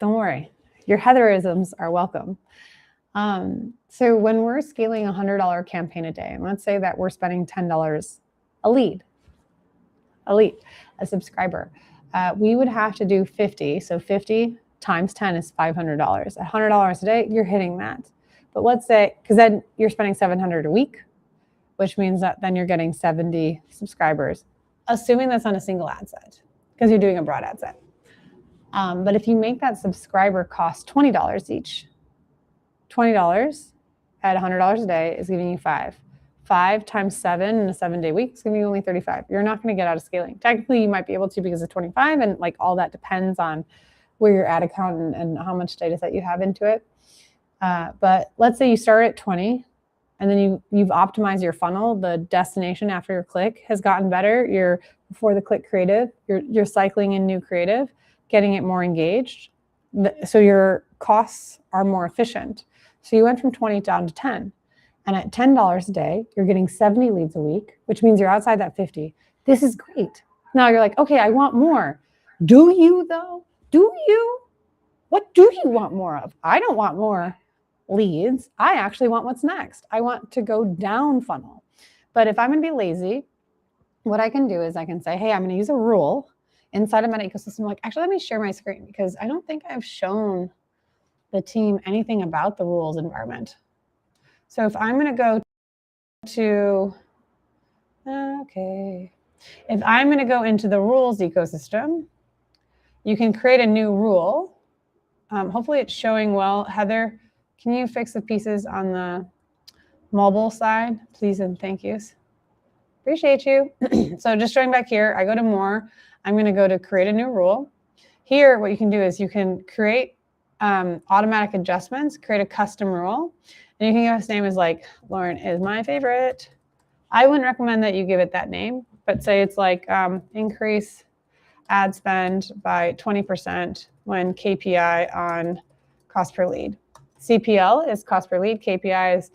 Don't worry. Your Heatherisms are welcome. So when we're scaling a $100 campaign a day, and let's say that we're spending $10 a lead, a subscriber, we would have to do 50. So 50 times 10 is $500. At $100 a day, you're hitting that. But let's say, because then you're spending $700 a week, which means that then you're getting 70 subscribers, assuming that's on a single ad set, because you're doing a broad ad set. But if you make that subscriber cost $20 each, $20 at $100 a day is giving you 5. 5 times 7 in a 7-day week is giving you only 35. You're not going to get out of scaling. Technically, you might be able to because of 25, and like all that depends on where your ad account and how much data set you have into it. But let's say you start at 20, and then you've optimized your funnel. The destination after your click has gotten better. You're before the click creative. You're cycling in new creative, getting it more engaged. So your costs are more efficient. So you went from 20 down to 10. And at $10 a day, you're getting 70 leads a week, which means you're outside that 50. This is great. Now you're like, okay, I want more. Do you though? Do you? What do you want more of? I don't want more leads. I actually want what's next. I want to go down funnel. But if I'm going to be lazy, what I can do is I can say, hey, I'm going to use a rule inside of Meta ecosystem. Like, actually, let me share my screen because I don't think I've shown the team anything about the rules environment. So if I'm going to go to, if I'm going to go into the rules ecosystem, you can create a new rule. Hopefully it's showing well. Heather, can you fix the pieces on the mobile side, please and thank yous? Appreciate you. So just showing back here, I go to more. I'm going to go to create a new rule. Here, what you can do is you can create automatic adjustments, create a custom rule. And you can give its name as like, Lauren is my favorite. I wouldn't recommend that you give it that name, but say it's like increase ad spend by 20% when KPI on cost per lead. CPL is cost per lead, KPI is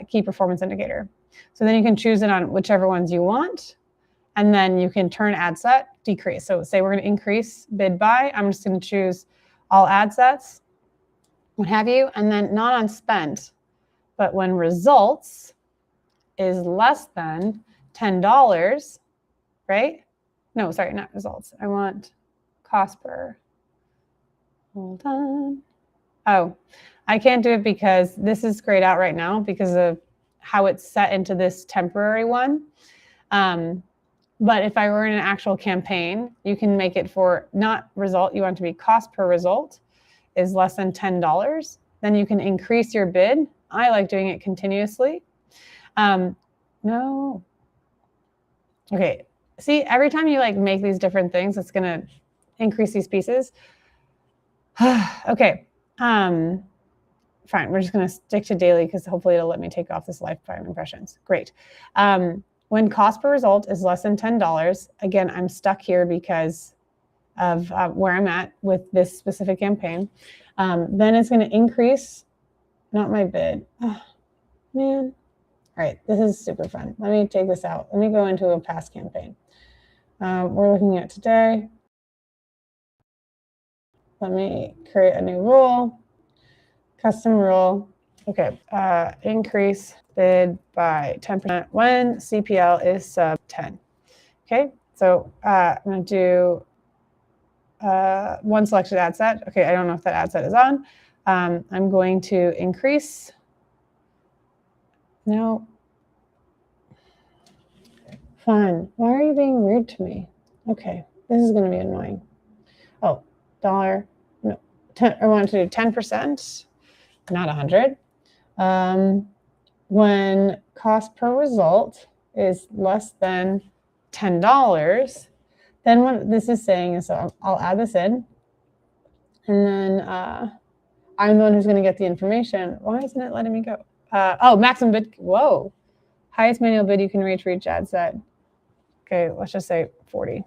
key performance indicator. So then you can choose it on whichever ones you want, and then you can turn ad set, decrease. So say we're going to increase bid by, I'm just going to choose all ad sets, what have you, and then not on spend. But when results is less than $10, right? No, sorry, not results. I want cost per. Hold on. Oh, I can't do it because this is grayed out right now because of how it's set into this temporary one. But if I were in an actual campaign, you can make it for not result. You want it to be cost per result is less than $10. Then you can increase your bid. I like doing it continuously. No. Okay. See, every time you like make these different things, it's going to increase these pieces. Okay. Fine. We're just going to stick to daily because hopefully it'll let me take off this lifetime impressions. Great. When cost per result is less than $10, again, I'm stuck here because of where I'm at with this specific campaign. Then it's going to increase. Not my bid. Oh, man. All right, this is super fun. Let me take this out. Let me go into a past campaign. We're looking at today. Let me create a new rule. Custom rule. Okay, increase bid by 10% when CPL is sub 10. Okay, so I'm going to do one selected ad set. Okay, I don't know if that ad set is on. I'm going to increase. No. Fine. Why are you being weird to me? Okay, this is going to be annoying. Oh, dollar. No, I want to do 10%, not 100. When cost per result is less than $10, then what this is saying is, so I'll add this in, and then I'm the one who's going to get the information. Why isn't it letting me go? Oh, maximum bid. Whoa. Highest manual bid you can reach for each ad set. Okay, let's just say 40.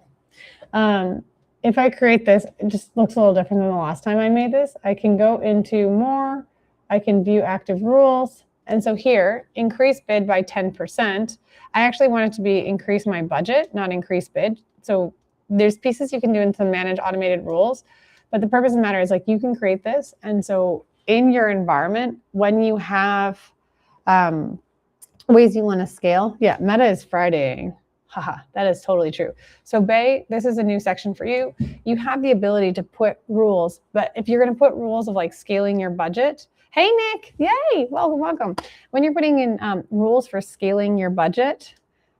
If I create this, it just looks a little different than the last time I made this. I can go into more. I can view active rules. And so here, increase bid by 10%. I actually want it to be increase my budget, not increase bid. So there's pieces you can do into manage automated rules. But the purpose of the matter is like you can create this. And so in your environment, when you have ways you want to scale, yeah, Meta is Fridaying. Haha, that is totally true. So Bay, this is a new section for you. You have the ability to put rules, but if you're going to put rules of like scaling your budget, hey Nick, yay, welcome, welcome. When you're putting in rules for scaling your budget,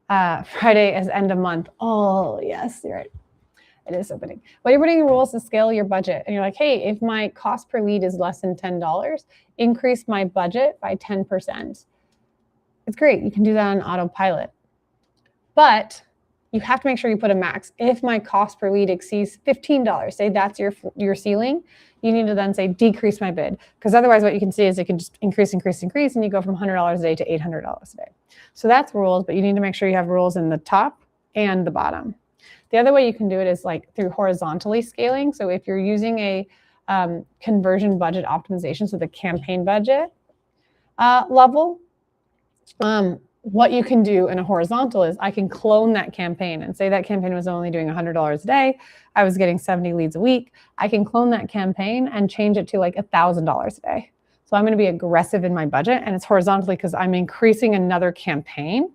Friday is end of month. Oh yes, you're right. It is so fitting. When you're putting rules to scale your budget and you're like, hey, if my cost per lead is less than $10, increase my budget by 10%. It's great. You can do that on autopilot. But you have to make sure you put a max. If my cost per lead exceeds $15, say that's your ceiling, you need to then say decrease my bid. Because otherwise what you can see is it can just increase, and you go from $100 a day to $800 a day. So that's rules, but you need to make sure you have rules in the top and the bottom. The other way you can do it is like through horizontally scaling. So if you're using a conversion budget optimization, so the campaign budget level, what you can do in a horizontal is I can clone that campaign and say that campaign was only doing $100 a day. I was getting 70 leads a week. I can clone that campaign and change it to like $1,000 a day. So I'm going to be aggressive in my budget, and it's horizontally because I'm increasing another campaign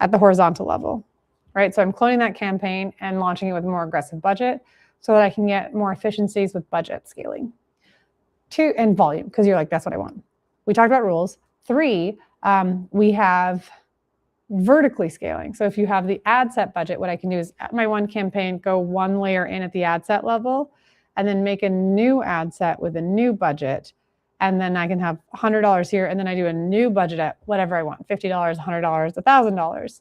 at the horizontal level, right? So I'm cloning that campaign and launching it with a more aggressive budget so that I can get more efficiencies with budget scaling. 2, and volume, because you're like, that's what I want. We talked about rules. 3, we have vertically scaling. So if you have the ad set budget, what I can do is at my one campaign, go one layer in at the ad set level, and then make a new ad set with a new budget. And then I can have $100 here, and then I do a new budget at whatever I want, $50, $100, $1,000.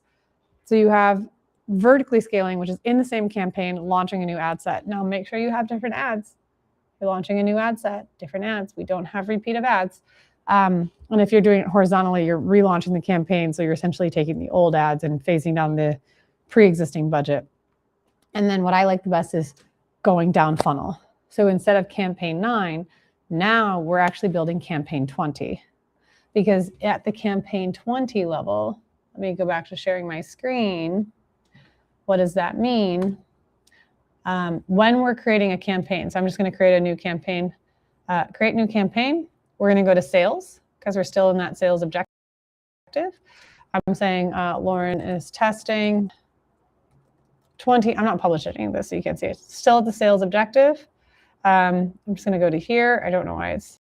So you have vertically scaling, which is in the same campaign, launching a new ad set. Now make sure you have different ads. You're launching a new ad set, different ads. We don't have repeat of ads. And if you're doing it horizontally, you're relaunching the campaign. So you're essentially taking the old ads and phasing down the pre-existing budget. And then what I like the best is going down funnel. So instead of campaign 9, now we're actually building campaign 20. Because at the campaign 20 level, let me go back to sharing my screen. What does that mean? When we're creating a campaign, so I'm just going to create a new campaign, create new campaign. We're going to go to sales because we're still in that sales objective. I'm saying Lauren is testing 20. I'm not publishing this so you can't see it. Still at the sales objective. I'm just going to go to here. I don't know why it's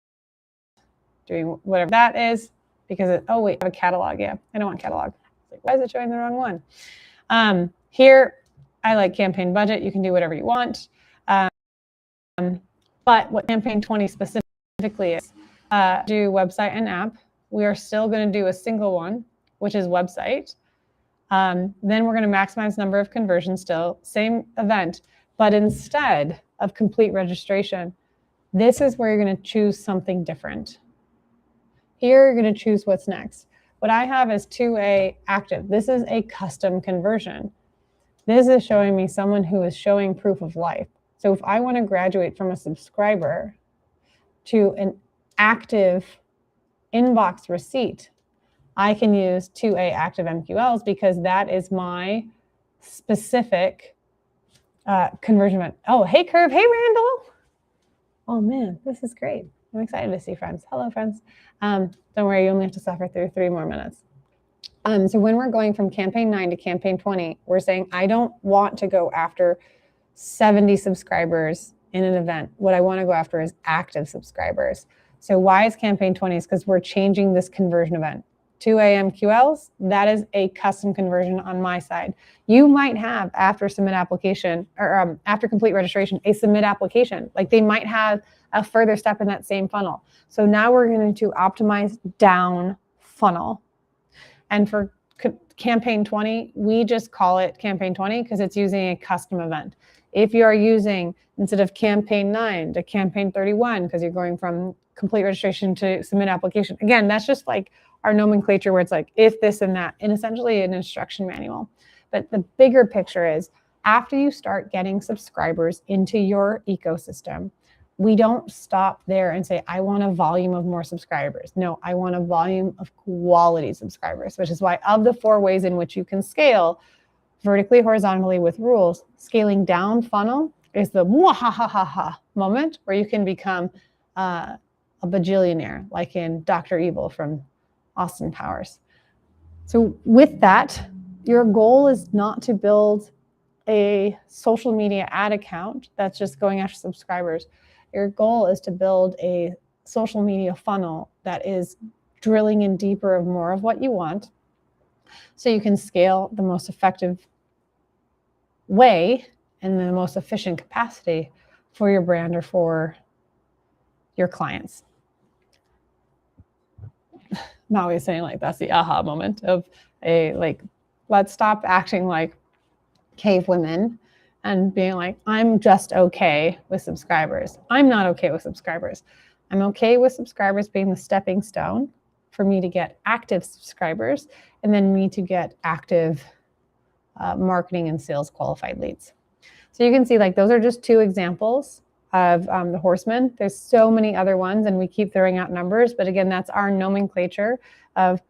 doing whatever that is because it, oh wait, I have a catalog. Yeah, I don't want catalog. Like, why is it showing the wrong one? Here, I like campaign budget. You can do whatever you want. But what campaign 20 specifically is, do website and app. We are still going to do a single one, which is website. Then we're going to maximize number of conversions still, same event, but instead of complete registration, this is where you're going to choose something different. Here, you're going to choose what's next. What I have is 2A active. This is a custom conversion. This is showing me someone who is showing proof of life. So if I want to graduate from a subscriber to an active inbox receipt, I can use 2A active MQLs because that is my specific conversion event. Oh, hey, Curve. Hey, Randall. Oh, man, this is great. I'm excited to see friends. Hello, friends. Don't worry, you only have to suffer through 3 more minutes. So when we're going from campaign 9 to campaign 20, we're saying, I don't want to go after 70 subscribers in an event. What I want to go after is active subscribers. So why is campaign 20? Is because we're changing this conversion event. 2A MQLs, that is a custom conversion on my side. You might have after submit application or after complete registration, a submit application. Like they might have a further step in that same funnel. So now we're going to optimize down funnel. And for campaign 20, we just call it campaign 20 because it's using a custom event. If you are using, instead of campaign 9 to campaign 31, because you're going from complete registration to submit application, again, that's just like our nomenclature where it's like if this and that, and essentially an instruction manual. But the bigger picture is after you start getting subscribers into your ecosystem, we don't stop there and say, I want a volume of more subscribers. No, I want a volume of quality subscribers, which is why of the 4 ways in which you can scale vertically, horizontally with rules, scaling down funnel is the mwahahaha moment where you can become a bajillionaire, like in Dr. Evil from Austin Powers. So with that, your goal is not to build a social media ad account that's just going after subscribers. Your goal is to build a social media funnel that is drilling in deeper of more of what you want so you can scale the most effective way in the most efficient capacity for your brand or for your clients. I'm always saying like that's the aha moment of let's stop acting like cave women and being like, I'm just okay with subscribers. I'm not okay with subscribers. I'm okay with subscribers being the stepping stone for me to get active subscribers and then me to get active marketing and sales qualified leads. So you can see like those are just 2 examples of the horsemen. There's so many other ones and we keep throwing out numbers, but again, that's our nomenclature of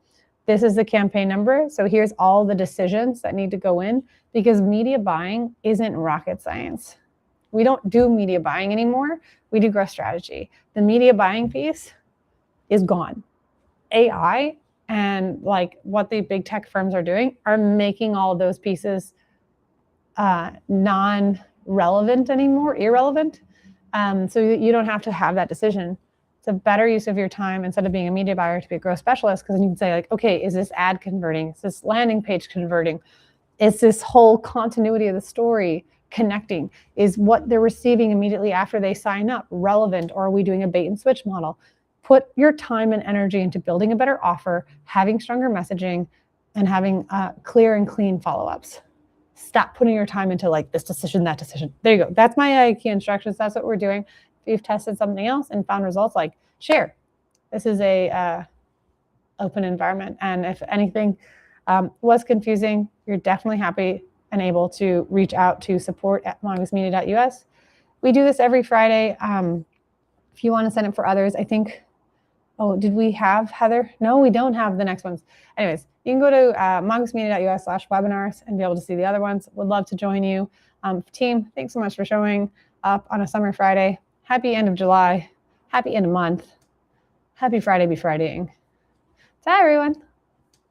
this is the campaign number. So here's all the decisions that need to go in, because media buying isn't rocket science. We don't do media buying anymore. We do growth strategy. The media buying piece is gone. AI and like what the big tech firms are doing are making all of those pieces non-relevant anymore, irrelevant. So you don't have to have that decision. It's a better use of your time instead of being a media buyer to be a growth specialist, because then you can say like, okay, is this ad converting? Is this landing page converting? Is this whole continuity of the story connecting? Is what they're receiving immediately after they sign up relevant, or are we doing a bait and switch model? Put your time and energy into building a better offer, having stronger messaging, and having clear and clean follow-ups. Stop putting your time into like this decision, that decision. There you go. That's my key instructions. That's what we're doing. If you've tested something else and found results, like share. This is a open environment. And if anything was confusing, you're definitely happy and able to reach out to support@mongoosmedia.us. We do this every Friday. If you want to send it for others, I think, oh, did we have Heather? No, we don't have the next ones. Anyways, you can go to mongoosmedia.us/webinars and be able to see the other ones. Would love to join you. Team, thanks so much for showing up on a summer Friday. Happy end of July. Happy end of month. Happy Friday be Fridaying. Bye, everyone.